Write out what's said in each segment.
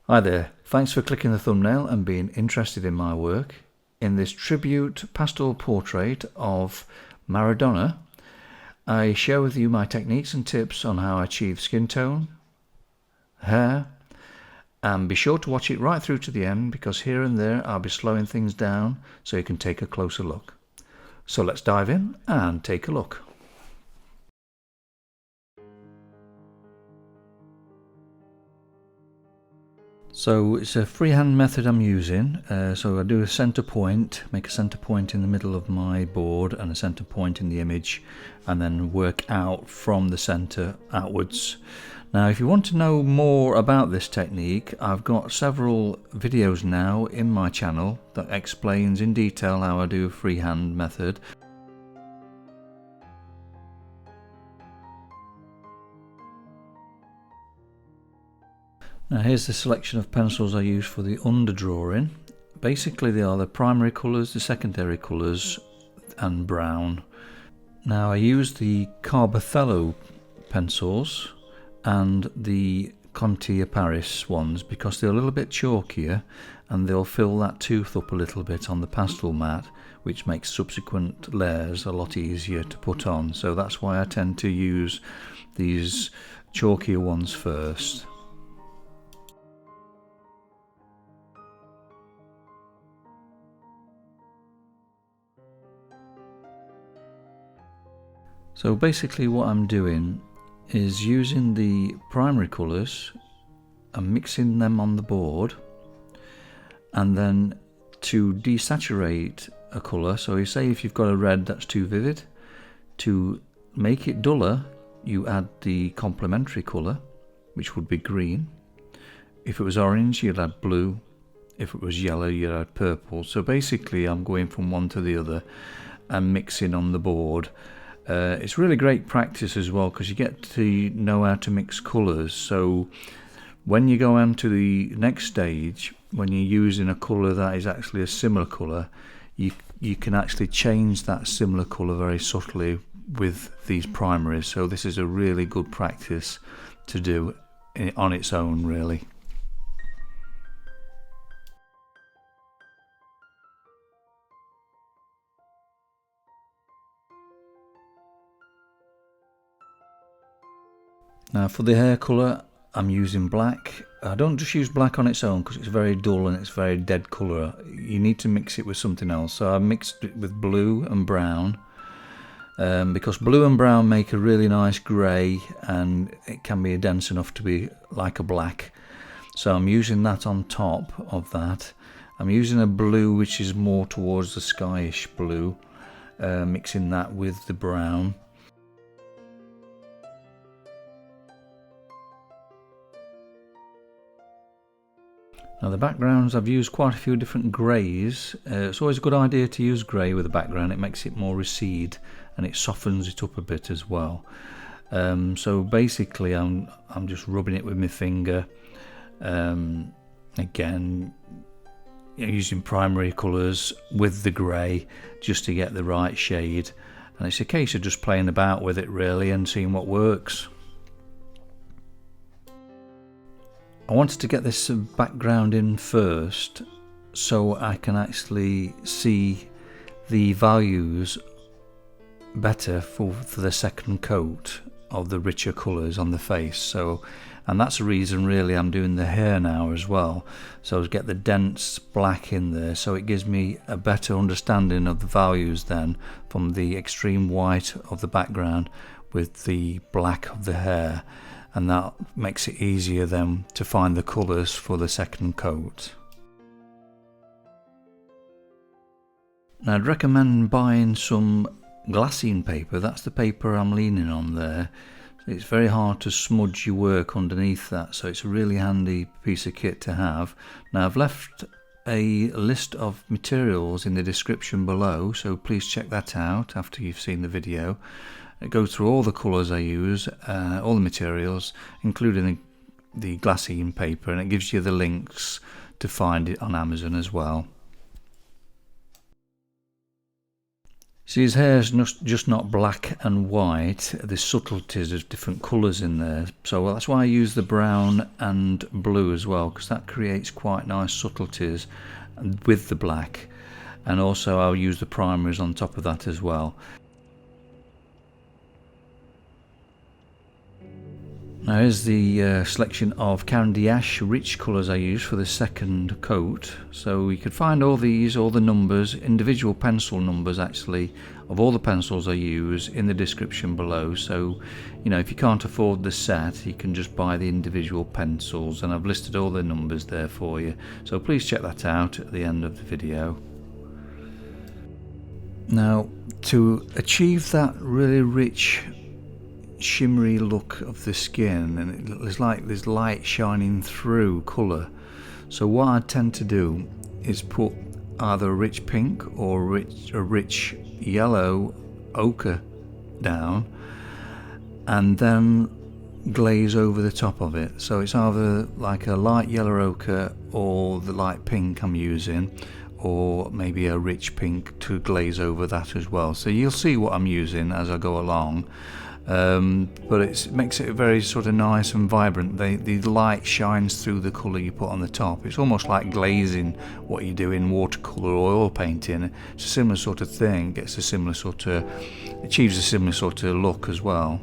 Hi there, thanks for clicking the thumbnail and being interested in my work. In this tribute pastel portrait of Maradona, I share with you my techniques and tips on how I achieve skin tone, hair, and be sure to watch it right through to the end because here and there I'll be slowing things down so you can take a closer look. So let's dive in and take a look. So it's a freehand method I'm using, so I do a center point, make a center point in the middle of my board and a center point in the image, and then work out from the center outwards. Now if you want to know more about this technique, I've got several videos now in my channel that explains in detail how I do a freehand method. Now here's the selection of pencils I use for the underdrawing. Basically they are the primary colours, the secondary colours and brown. Now I use the Carbothello pencils and the Conti Paris ones because they're a little bit chalkier and they'll fill that tooth up a little bit on the pastel mat, which makes subsequent layers a lot easier to put on. So that's why I tend to use these chalkier ones first. So basically what I'm doing is using the primary colours and mixing them on the board, and then to desaturate a colour, so you say if you've got a red that's too vivid, to make it duller you add the complementary colour, which would be green. If it was orange you'd add blue, if it was yellow you'd add purple. So basically I'm going from one to the other and mixing on the board. It's really great practice as well because you get to know how to mix colours, so when you go on to the next stage, when you're using a colour that is actually a similar colour, you can actually change that similar colour very subtly with these primaries. So this is a really good practice to do on its own, really. Now for the hair colour I'm using black. I don't just use black on its own because it's very dull and it's very dead colour. You need to mix it with something else. So I mixed it with blue and brown because blue and brown make a really nice grey and it can be dense enough to be like a black. So I'm using that on top of that. I'm using a blue which is more towards the skyish blue, mixing that with the brown. Now the backgrounds, I've used quite a few different greys. It's always a good idea to use grey with a background. It makes it more recede and it softens it up a bit as well. So basically I'm just rubbing it with my finger. Again, using primary colours with the grey just to get the right shade. And it's a case of just playing about with it really and seeing what works. I wanted to get this background in first so I can actually see the values better for the second coat of the richer colours on the face. And that's the reason really I'm doing the hair now as well, so to get the dense black in there, so it gives me a better understanding of the values then from the extreme white of the background with the black of the hair. And that makes it easier then to find the colours for the second coat. Now I'd recommend buying some glassine paper. That's the paper I'm leaning on there. It's very hard to smudge your work underneath that, so it's a really handy piece of kit to have. Now I've left a list of materials in the description below, so please check that out after you've seen the video. It goes through all the colours I use, all the materials, including the glassine paper, and it gives you the links to find it on Amazon as well. See, his hair's just not black and white. There's subtleties of different colours in there. So that's why I use the brown and blue as well, because that creates quite nice subtleties with the black. And also I'll use the primaries on top of that as well. Now here's the selection of Candy Ash rich colours I use for the second coat. So you could find all the numbers, individual pencil numbers actually, of all the pencils I use in the description below. So, you know, if you can't afford the set, you can just buy the individual pencils, and I've listed all the numbers there for you. So please check that out at the end of the video. Now, to achieve that really rich shimmery look of the skin, and it's like there's light shining through colour, so what I tend to do is put either a rich pink or a rich yellow ochre down and then glaze over the top of it. So it's either like a light yellow ochre or the light pink I'm using, or maybe a rich pink to glaze over that as well. So you'll see what I'm using as I go along. But it makes it very sort of nice and vibrant. The light shines through the colour you put on the top. It's almost like glazing what you do in watercolour or oil painting. It's a similar sort of thing. Achieves a similar sort of look as well.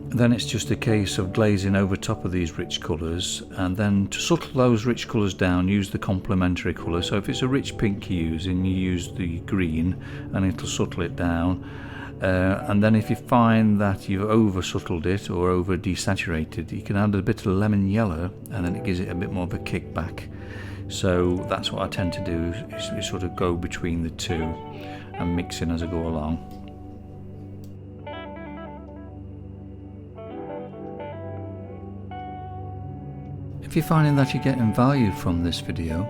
Then it's just a case of glazing over top of these rich colours, and then to subtle those rich colours down, use the complementary colour. So if it's a rich pink you're using, you use the green and it'll subtle it down. And then if you find that you've over subtled it or over desaturated, you can add a bit of lemon yellow, and then it gives it a bit more of a kickback. So that's what I tend to do, is sort of go between the two and mix in as I go along. If you're finding that you're getting value from this video,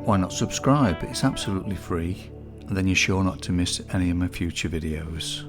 why not subscribe? It's absolutely free, and then you're sure not to miss any of my future videos.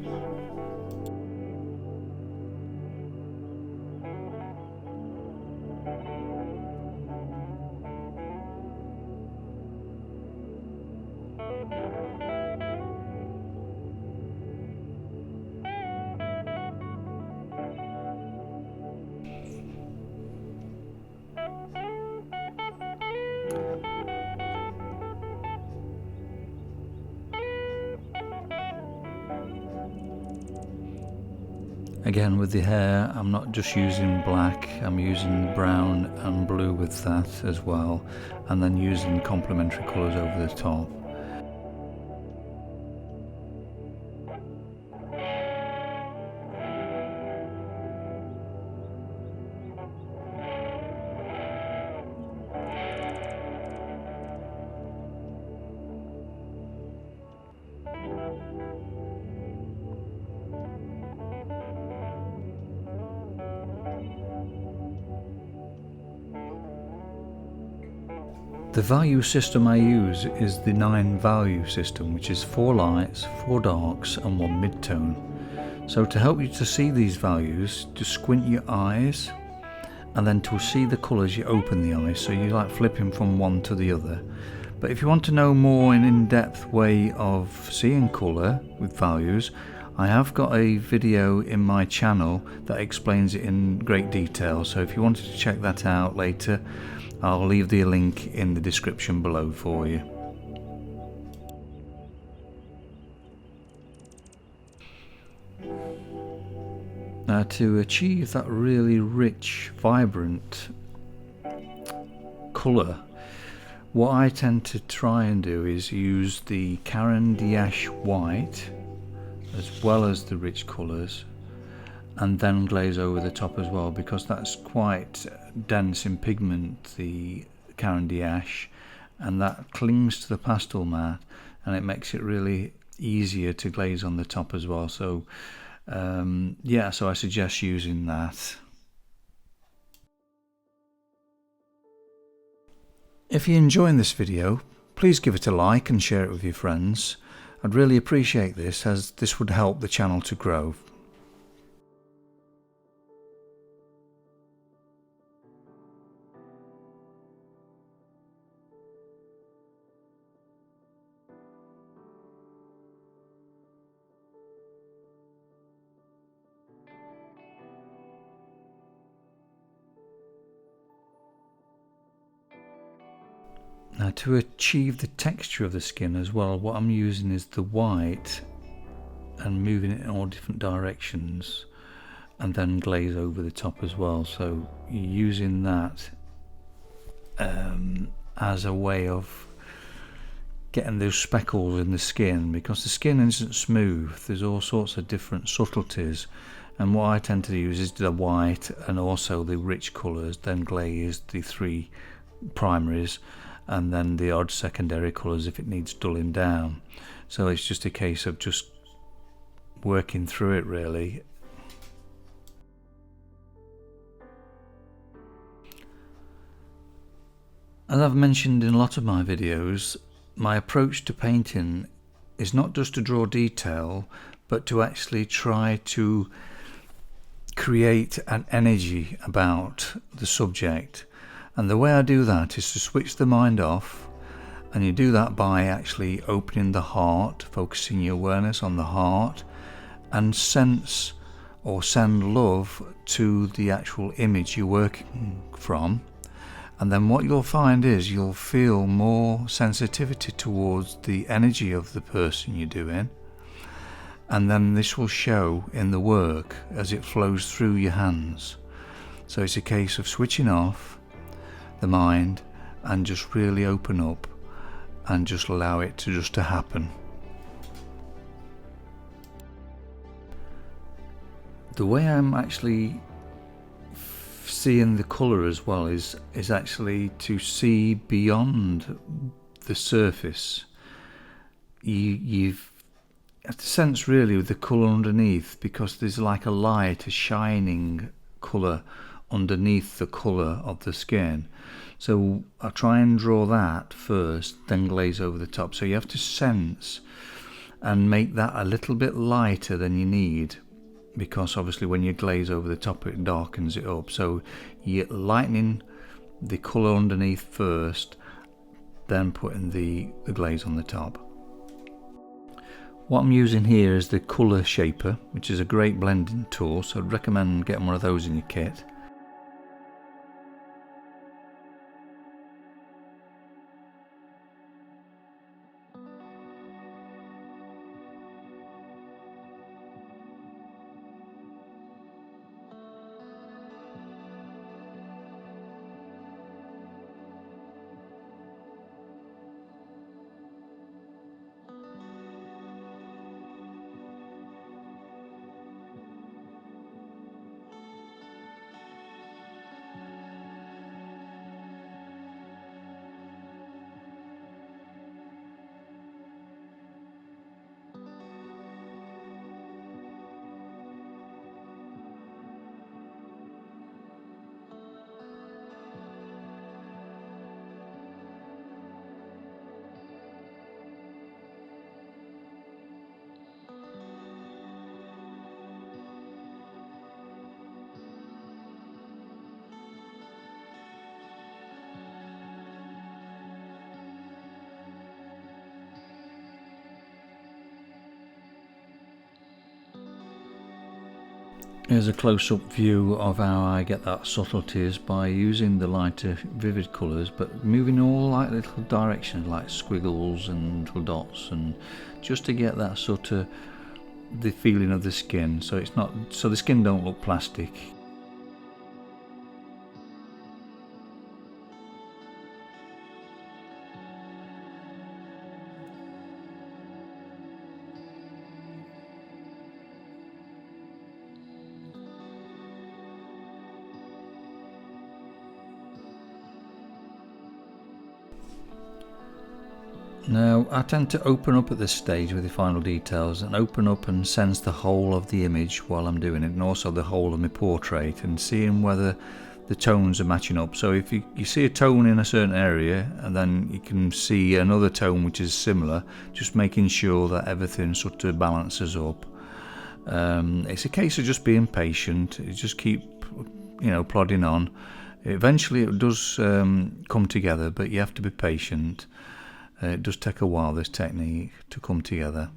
Again, with the hair, I'm not just using black, I'm using brown and blue with that as well, and then using complementary colours over the top. The value system I use is the 9 value system, which is 4 lights, 4 darks and 1 mid-tone. So to help you to see these values, just squint your eyes, and then to see the colours you open the eyes, so you like flipping from one to the other. But if you want to know more an in-depth way of seeing colour with values, I have got a video in my channel that explains it in great detail, so if you wanted to check that out later, I'll leave the link in the description below for you. Now, to achieve that really rich, vibrant colour, what I tend to try and do is use the Candy Ash white as well as the rich colours, and then glaze over the top as well, because that's quite dense in pigment, the Candy Ash, and that clings to the pastel mat, and it makes it really easier to glaze on the top as well. So yeah, so I suggest using that. If you're enjoying this video, please give it a like and share it with your friends. I'd really appreciate this, as this would help the channel to grow. Now, to achieve the texture of the skin as well, what I'm using is the white and moving it in all different directions, and then glaze over the top as well. So you're using that as a way of getting those speckles in the skin, because the skin isn't smooth. There's all sorts of different subtleties, and what I tend to use is the white and also the rich colours, then glaze the 3 primaries, and then the odd secondary colours if it needs dulling down. So it's just a case of just working through it really. As I've mentioned in a lot of my videos, my approach to painting is not just to draw detail, but to actually try to create an energy about the subject. And the way I do that is to switch the mind off, and you do that by actually opening the heart, focusing your awareness on the heart, and sense or send love to the actual image you're working from. And then what you'll find is you'll feel more sensitivity towards the energy of the person you're doing, and then this will show in the work as it flows through your hands. So it's a case of switching off the mind and just really open up and just allow it to happen. The way I'm actually seeing the colour as well is actually to see beyond the surface. You've have to sense really with the colour underneath, because there's like a light, a shining colour underneath the colour of the skin. So I try and draw that first, then glaze over the top. So you have to sense and make that a little bit lighter than you need, because obviously when you glaze over the top it darkens it up. So you're lightening the colour underneath first, then putting the glaze on the top. What I'm using here is the colour shaper, which is a great blending tool, so I'd recommend getting one of those in your kit. Here's a close-up view of how I get that subtleties by using the lighter vivid colours, but moving all like little directions like squiggles and little dots, and just to get that sort of the feeling of the skin, so it's not, so the skin don't look plastic. Now I tend to open up at this stage with the final details, and open up and sense the whole of the image while I'm doing it, and also the whole of my portrait, and seeing whether the tones are matching up. So if you see a tone in a certain area and then you can see another tone which is similar, just making sure that everything sort of balances up. It's a case of just being patient. You just keep, plodding on. Eventually it does come together, but you have to be patient. It does take a while, this technique, to come together.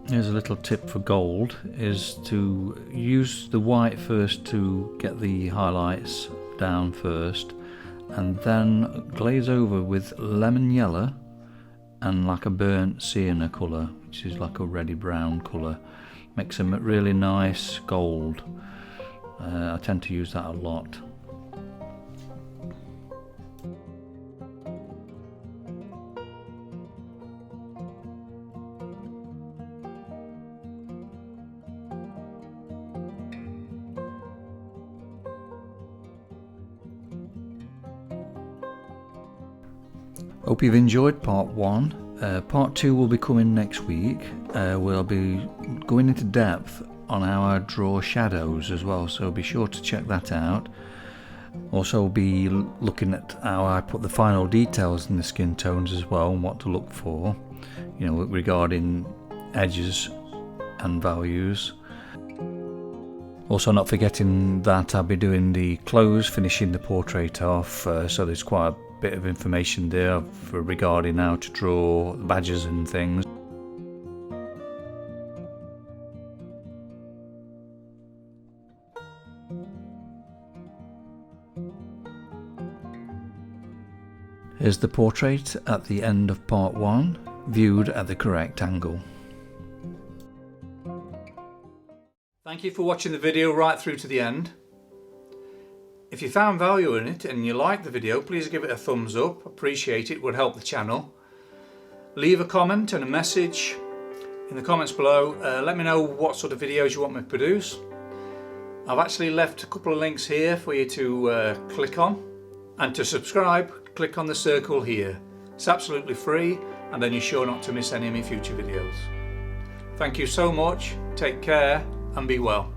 Here's a little tip for gold, is to use the white first to get the highlights down first, and then glaze over with lemon yellow and like a burnt sienna colour, which is like a reddy brown colour. Makes them really nice gold. I tend to use that a lot. Hope you've enjoyed part 1. Part 2 will be coming next week. We'll be going into depth on how I draw shadows as well, so be sure to check that out. Also be looking at how I put the final details in the skin tones as well, and what to look for, you know, regarding edges and values. Also not forgetting that I'll be doing the close, finishing the portrait off, so there's quite a bit of information there for regarding how to draw badges and things. Here's the portrait at the end of part 1, viewed at the correct angle. Thank you for watching the video right through to the end. If you found value in it and you liked the video, please give it a thumbs up. Appreciate it, would help the channel. Leave a comment and a message in the comments below. Let me know what sort of videos you want me to produce. I've actually left a couple of links here for you to click on, and to subscribe, click on the circle here. It's absolutely free, and then you're sure not to miss any of my future videos. Thank you so much, take care and be well.